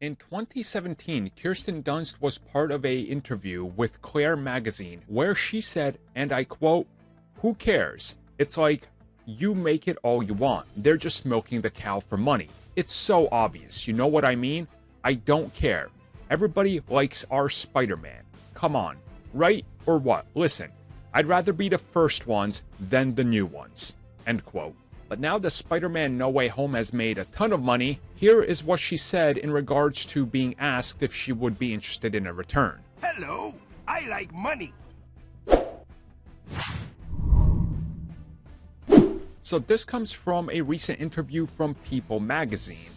In 2017, Kirsten Dunst was part of an interview with Claire magazine where she said, and I quote, "Who cares? It's like, you make it all you want. They're just milking the cow for money. It's so obvious. You know what I mean? I don't care. Everybody likes our Spider-Man. Come on. Right or what? Listen, I'd rather be the first ones than the new ones." End quote. But now that Spider-Man No Way Home has made a ton of money, here is what she said in regards to being asked if she would be interested in a return. Hello, I like money. So this comes from a recent interview from People magazine,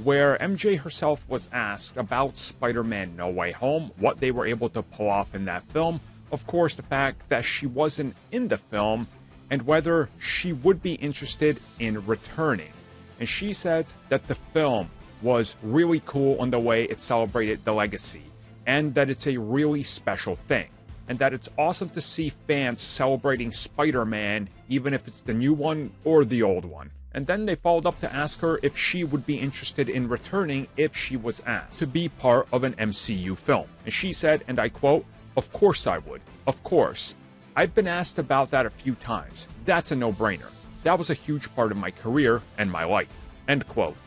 where MJ herself was asked about Spider-Man No Way Home, what they were able to pull off in that film, of course the fact that she wasn't in the film, and whether she would be interested in returning. And she says that the film was really cool on the way it celebrated the legacy, and that it's a really special thing, and that it's awesome to see fans celebrating Spider-Man, even if it's the new one or the old one. And then they followed up to ask her if she would be interested in returning if she was asked to be part of an MCU film. And she said, and I quote, "Of course I would. Of course. I've been asked about that a few times. That's a no-brainer. That was a huge part of my career and my life." End quote.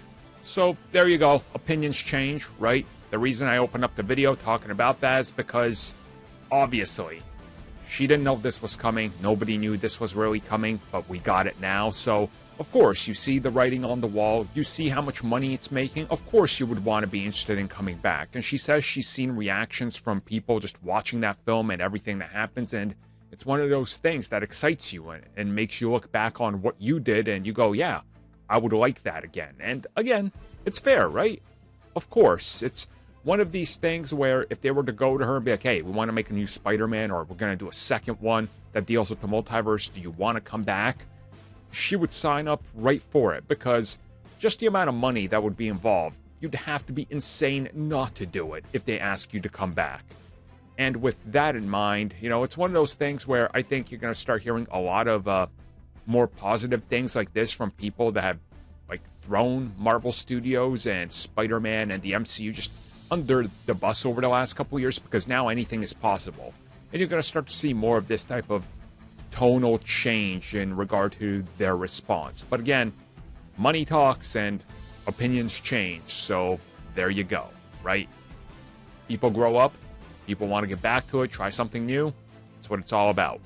So there you go. Opinions change, right? The reason I opened up the video talking about that is because, obviously, she didn't know this was coming. Nobody knew this was really coming, but we got it now. So, of course, you see the writing on the wall. You see how much money it's making. Of course, you would want to be interested in coming back. And she says she's seen reactions from people just watching that film and everything that happens, and it's one of those things that excites you and makes you look back on what you did and you go, yeah, I would like that again. And again, it's fair, right? Of course, it's one of these things where if they were to go to her and be like, hey, we want to make a new Spider-Man, or we're going to do a second one that deals with the multiverse, do you want to come back? She would sign up right for it, because just the amount of money that would be involved, you'd have to be insane not to do it if they ask you to come back. And with that in mind, you know, it's one of those things where I think you're going to start hearing a lot of more positive things like this from people that have, like, thrown Marvel Studios and Spider-Man and the MCU just under the bus over the last couple of years, because now anything is possible. And you're going to start to see more of this type of tonal change in regard to their response. But again, money talks and opinions change, so there you go, right? People grow up. People want to get back to it, try something new. That's what it's all about.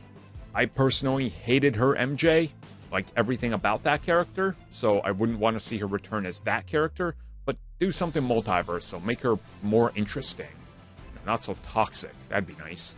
I personally hated her MJ, like everything about that character, so I wouldn't want to see her return as that character, but do something multiverse, so make her more interesting. Not so toxic. That'd be nice.